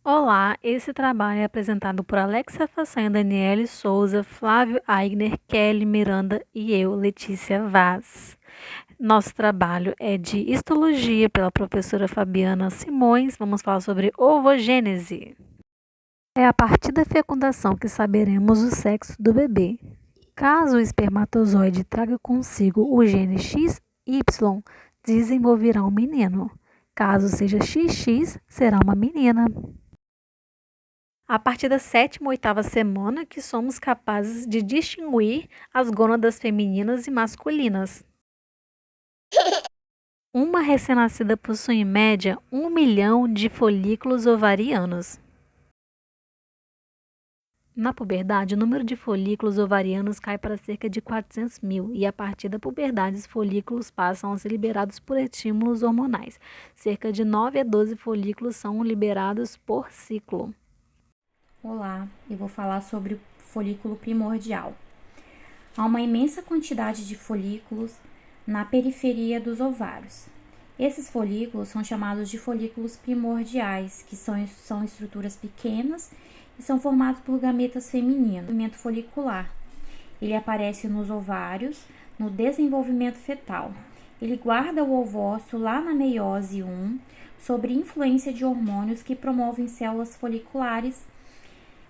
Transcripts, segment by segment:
Olá, esse trabalho é apresentado por Alexa Façanha, Daniele Souza, Flávio Aigner, Kelly Miranda e eu, Letícia Vaz. Nosso trabalho é de histologia pela professora Fabiana Simões. Vamos falar sobre ovogênese. É a partir da fecundação que saberemos o sexo do bebê. Caso o espermatozoide traga consigo o gene XY, desenvolverá um menino. Caso seja XX, será uma menina. A partir da sétima ou oitava semana que somos capazes de distinguir as gônadas femininas e masculinas. Uma recém-nascida possui em média 1 milhão de folículos ovarianos. Na puberdade, o número de folículos ovarianos cai para cerca de 400 mil e a partir da puberdade os folículos passam a ser liberados por estímulos hormonais. Cerca de 9 a 12 folículos são liberados por ciclo. Olá, eu vou falar sobre o folículo primordial. Há uma imensa quantidade de folículos na periferia dos ovários. Esses folículos são chamados de folículos primordiais, que são estruturas pequenas e são formados por gametas femininos. O movimento folicular, ele aparece nos ovários, no desenvolvimento fetal. Ele guarda o ovócito lá na meiose 1, sob influência de hormônios que promovem células foliculares,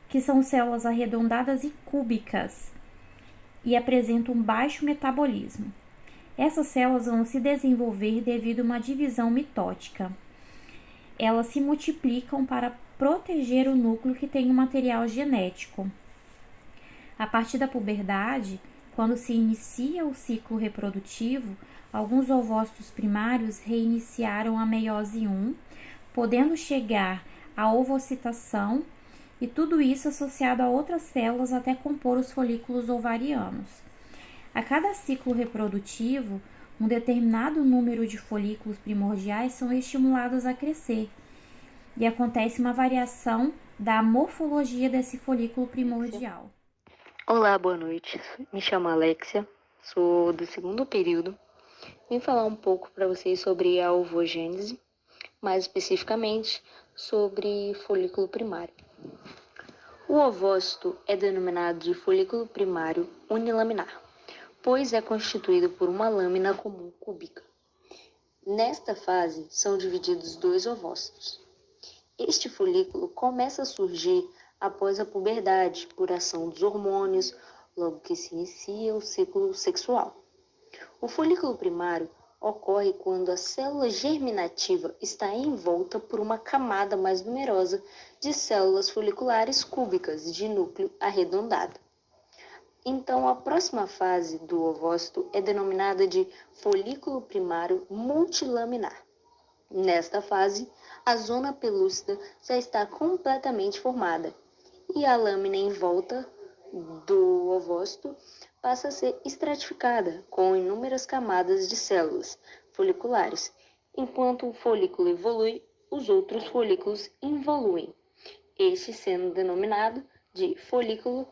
que são células arredondadas e cúbicas e apresentam um baixo metabolismo. Essas células vão se desenvolver devido a uma divisão mitótica. Elas se multiplicam para proteger o núcleo que tem um material genético. A partir da puberdade, quando se inicia o ciclo reprodutivo, alguns ovócitos primários reiniciaram a meiose 1, podendo chegar à ovocitação, e tudo isso associado a outras células até compor os folículos ovarianos. A cada ciclo reprodutivo, um determinado número de folículos primordiais são estimulados a crescer e acontece uma variação da morfologia desse folículo primordial. Olá, boa noite. Me chamo Alexia, sou do segundo período. Vim falar um pouco para vocês sobre a ovogênese, mais especificamente sobre folículo primário. O ovócito é denominado de folículo primário unilaminar, pois é constituído por uma lâmina comum cúbica. Nesta fase são divididos dois ovócitos. Este folículo começa a surgir após a puberdade, por ação dos hormônios, logo que se inicia o ciclo sexual. O folículo primário ocorre quando a célula germinativa está envolta por uma camada mais numerosa de células foliculares cúbicas de núcleo arredondado. Então, a próxima fase do ovócito é denominada de folículo primário multilaminar. Nesta fase, a zona pelúcida já está completamente formada e a lâmina em volta do ovócito passa a ser estratificada com inúmeras camadas de células foliculares. Enquanto o folículo evolui, os outros folículos involuem, este sendo denominado de folículo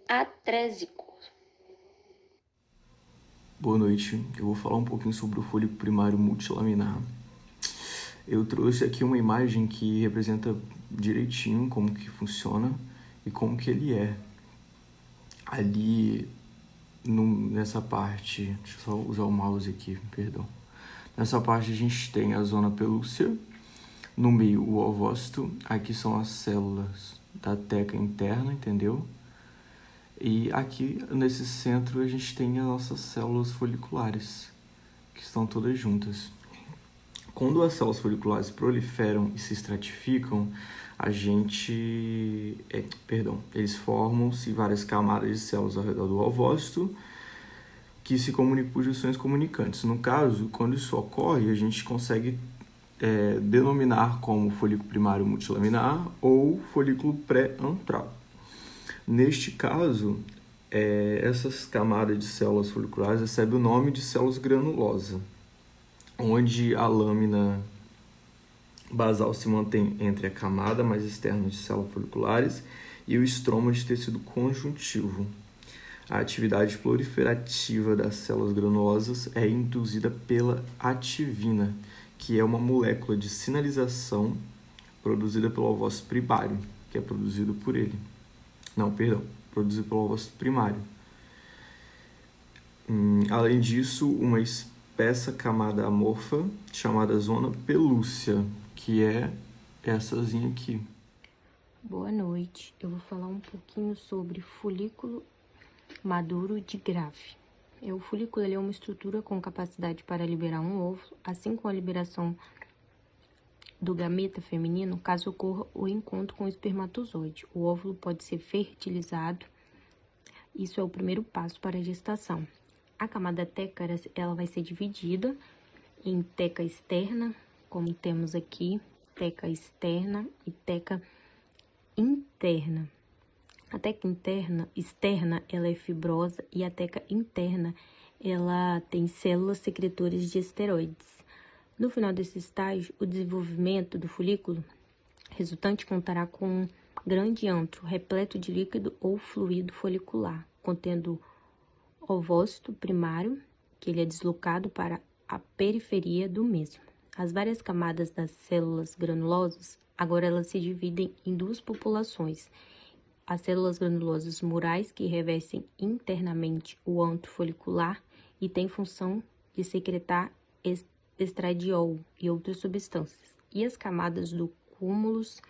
atrésico. Boa noite, eu vou falar um pouquinho sobre o folículo primário multilaminar. Eu trouxe aqui uma imagem que representa direitinho como que funciona e como que ele é. Ali, nessa parte, deixa eu só usar o mouse aqui, perdão. Nessa parte a gente tem a zona pelúcea, no meio o ovócito, aqui são as células da teca interna, entendeu? E aqui, nesse centro, a gente tem as nossas células foliculares, que estão todas juntas. Quando as células foliculares proliferam e se estratificam, eles formam-se várias camadas de células ao redor do ovócito, que se comunicam por junções comunicantes. No caso, quando isso ocorre, a gente consegue denominar como folículo primário multilaminar ou folículo pré-antral. Neste caso, essas camadas de células foliculares recebem o nome de células granulosas, onde a lâmina basal se mantém entre a camada mais externa de células foliculares e o estroma de tecido conjuntivo. A atividade proliferativa das células granulosas é induzida pela ativina, que é uma molécula de sinalização produzida pelo ovócito primário, que é produzido por ele. Produzido pelo ovócito primário. Além disso, uma espessa camada amorfa chamada zona pelúcea, que é essazinha aqui. Boa noite, eu vou falar um pouquinho sobre folículo maduro de Graafi. O folículo é uma estrutura com capacidade para liberar um óvulo, assim como a liberação do gameta feminino, caso ocorra o encontro com o espermatozoide. O óvulo pode ser fertilizado, isso é o primeiro passo para a gestação. A camada teca, ela vai ser dividida em teca externa, como temos aqui, teca externa e teca interna. A teca externa, ela é fibrosa e a teca interna, ela tem células secretoras de esteroides. No final desse estágio, o desenvolvimento do folículo resultante contará com um grande antro repleto de líquido ou fluido folicular, contendo ovócito primário, que ele é deslocado para a periferia do mesmo. As várias camadas das células granulosas, agora elas se dividem em duas populações. As células granulosas murais, que revestem internamente o antro folicular e têm função de secretar estradiol e outras substâncias. E as camadas do cúmulos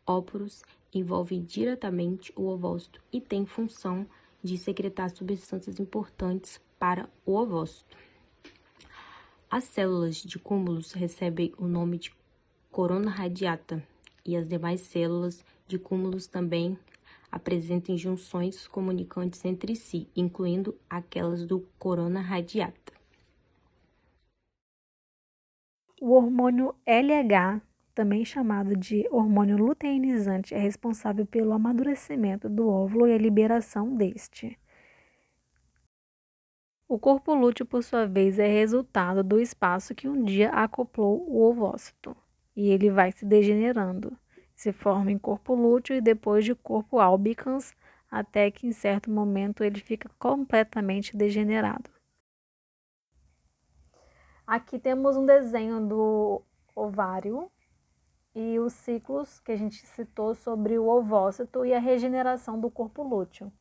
óporos envolvem diretamente o ovócito e têm função de secretar substâncias importantes para o ovócito. As células de cúmulos recebem o nome de corona radiata e as demais células de cúmulos também apresentam junções comunicantes entre si, incluindo aquelas do corona radiata. O hormônio LH, também chamado de hormônio luteinizante, é responsável pelo amadurecimento do óvulo e a liberação deste. O corpo lúteo, por sua vez, é resultado do espaço que um dia acoplou o ovócito, e ele vai se degenerando. Se forma em corpo lúteo e depois de corpo albicans, até que em certo momento ele fica completamente degenerado. Aqui temos um desenho do ovário e os ciclos que a gente citou sobre o ovócito e a regeneração do corpo lúteo.